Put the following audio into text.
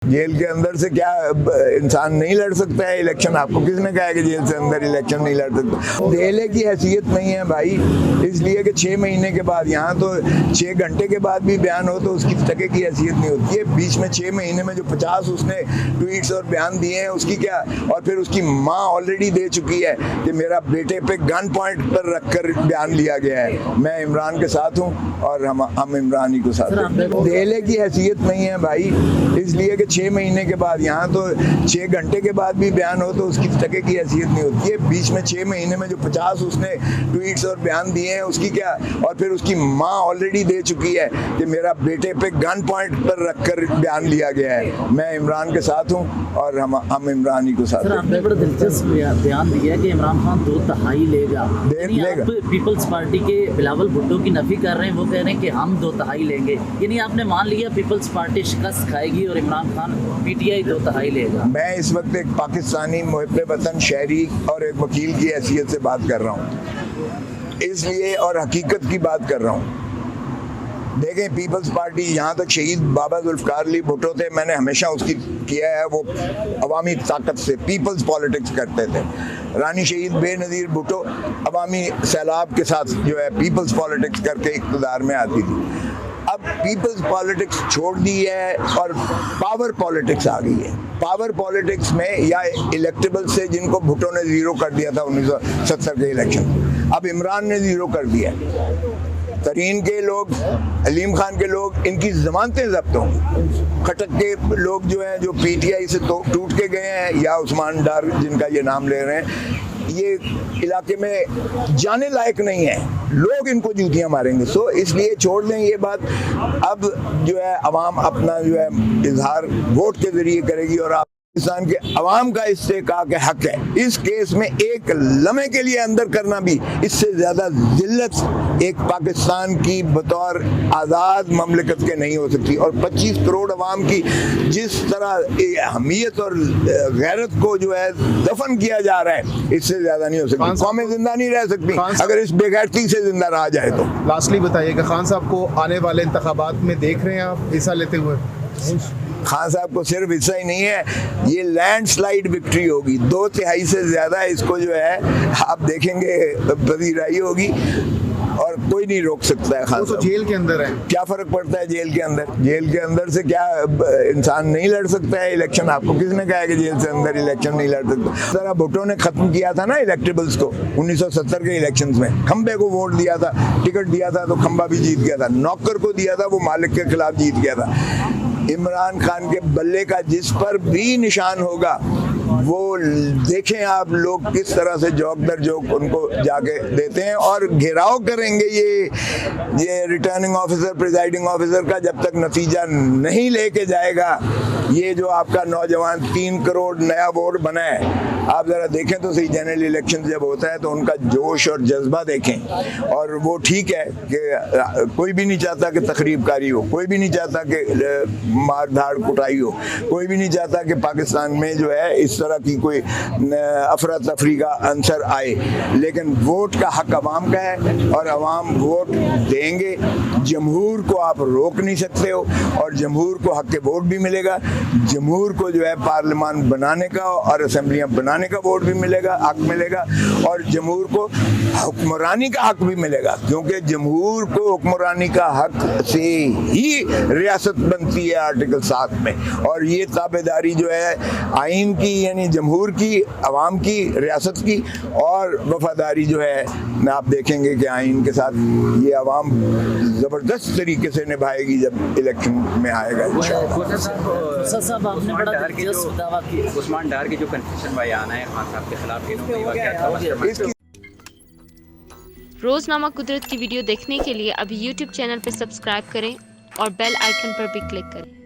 Jail के अंदर से क्या इंसान नहीं लड़ सकता है इलेक्शन? आपको किसने कहा है कि जेल से अंदर इलेक्शन नहीं लड़ सकता? देले की हैसियत नहीं है भाई, इसलिए कि 6 महीने के बाद, यहाँ तो 6 घंटे के बाद भी बयान हो तो उसकी टके की हैसियत नहीं होती है। बीच में 6 महीने में जो 50 उसने ट्वीट्स और बयान दिए हैं उसकी क्या, और फिर उसकी माँ ऑलरेडी दे चुकी है कि मेरा बेटे पे गन पॉइंट पर रखकर बयान लिया गया है। मैं इमरान के साथ हूँ और हम इमरान ही को साथ हैं। देले की हैसियत नहीं है भाई, इसलिए कि 6 महीने के बाद, यहाँ तो 6 घंटे के बाद भी बयान हो तो उसकी टके की हैसियत नहीं होती है। बीच में 6 महीने में जो 50 उसने ट्वीट्स और बयान दिए हैं उसकी क्या, और फिर उसकी माँ ऑलरेडी दे चुकी है कि मेरा बेटे पे गन पॉइंट पर रखकर बयान लिया गया है। मैं इमरान के साथ हूँ और हम इमरान ही को साथ हैं। आपने बड़ा दिलचस्प बयान दिया कि इमरान खान 2 तिहाई लेगा। आप पीपल्स पार्टी के बिलावल भुट्टो की नफी कर रहे हैं, वो कह रहे हैं कि हम 2 तिहाई लेंगे, यानी आपने मान लिया पीपल्स पार्टी शिकस्त खाएगी और इमरान खान पीटीआई 2 तिहाई लेगा। मैं इस वक्त एक पाकिस्तानी मुहिब्बे वतन शहरी और एक वकील की हैसियत से बात कर रहा हूँ, इसलिए, और हकीकत की बात कर रहा हूँ। देखें, पीपल्स पार्टी, यहाँ तक शहीद बाबा जुल्फकार अली भुट्टो थे, मैंने हमेशा उसकी किया है, वो अवामी ताकत से पीपल्स पॉलिटिक्स करते थे। रानी शहीद बेनज़ीर भुट्टो अवामी सैलाब के साथ जो है पीपल्स पॉलिटिक्स करके इक़्तिदार में आती थी। अब पीपल्स पॉलिटिक्स छोड़ दी है और पावर पॉलिटिक्स आ गई है। पावर पॉलिटिक्स में या इलेक्टेबल से जिनको भुट्टो ने ज़ीरो कर दिया था 1970 के इलेक्शन, अब इमरान ने ज़ीरो कर दिया। तरीन के लोग, अलीम खान के लोग, इनकी ज़मानतें ज़ब्त होंगी। खटक के लोग जो हैं, जो पीटीआई से टूट के गए हैं, या उस्मान डार जिनका ये नाम ले रहे हैं, ये इलाके में जाने लायक नहीं है, लोग इनको जूतियां मारेंगे। सो इसलिए छोड़ दें ये बात। अब जो है अवाम अपना जो है इजहार वोट के जरिए करेगी और आप पाकिस्तान के अवाम का इससे कहा कि हक है। इस केस में एक लम्हे के लिए अंदर करना भी इससे ज़्यादा जिल्लत एक पाकिस्तान की बतौर आज़ाद ममलिकत के नहीं हो सकती। और 25 करोड़ अवाम की जिस तरह अहमियत और गैरत को जो है दफन किया जा रहा है, इससे ज़्यादा नहीं हो सकती। कौमें जिंदा नहीं रह सकती अगर इस बेगैरती से जिंदा रहा जाए तो। लास्टली बताइएगा, खान साहब को आने वाले इंतखाबात में देख रहे हैं आप हिस्सा लेते हुए? खान साहब को सिर्फ हिस्सा ही नहीं है, ये लैंडस्लाइड विक्ट्री होगी। 2 तिहाई से ज़्यादा इसको जो है आप देखेंगे पजीराई होगी और कोई नहीं रोक सकता है। खान तो जेल के अंदर है, क्या फ़र्क पड़ता है जेल के अंदर? जेल के अंदर से क्या इंसान नहीं लड़ सकता है इलेक्शन? आपको किसने कहा है कि जेल से अंदर इलेक्शन नहीं लड़ सकता? जरा भुट्टो ने ख़त्म किया था ना इलेक्टेबल्स को 1970 के इलेक्शंस में। खंबे को वोट दिया था, टिकट दिया था तो खंबा भी जीत गया था। नौकर को दिया था, वो मालिक के खिलाफ जीत गया था। इमरान खान के बल्ले का जिस पर भी निशान होगा, वो देखें आप लोग किस तरह से जोक दर जोक उनको जाके देते हैं और घेराव करेंगे ये रिटर्निंग ऑफिसर, प्रिजाइडिंग ऑफिसर का, जब तक नतीजा नहीं लेके जाएगा। ये जो आपका नौजवान 3 करोड़ नया वोट बना है, आप ज़रा देखें तो सही, जनरल इलेक्शन जब होता है तो उनका जोश और जज्बा देखें। और वो ठीक है कि कोई भी नहीं चाहता कि तकरीबकारी हो, कोई भी नहीं चाहता कि मार धाड़ कुटाई हो, कोई भी नहीं चाहता कि पाकिस्तान में जो है इस तरह की कोई अफरा तफरी का अंसर आए। लेकिन वोट का हक अवाम का है और अवाम वोट देंगे। जमहूर को आप रोक नहीं सकते हो और जमहूर को हक के वोट भी मिलेगा। जमहूर को जो है पार्लियामान बनाने का और असम्बलियाँ बनाने का वोट भी मिलेगा, हक मिलेगा। और जमहूर को हुक्मरानी का हक भी मिलेगा, क्योंकि जमहूर को हुक्मरानी का हक से ही रियासत बनती है आर्टिकल 7 में। और ये ताबेदारी जो है आइन की, यानी जमहूर की, अवाम की, रियासत की, और वफादारी जो है आप देखेंगे कि आइन के साथ ये अवाम ज़बरदस्त तरीके से निभाएगी जब इलेक्शन में आएगा। उस्मान डार की जो कन्फेशन बयान है खान साहब के खिलाफ, रोजनामा कुदरत की वीडियो देखने के लिए अभी YouTube चैनल पर सब्सक्राइब करें और बेल आइकन पर भी क्लिक करें।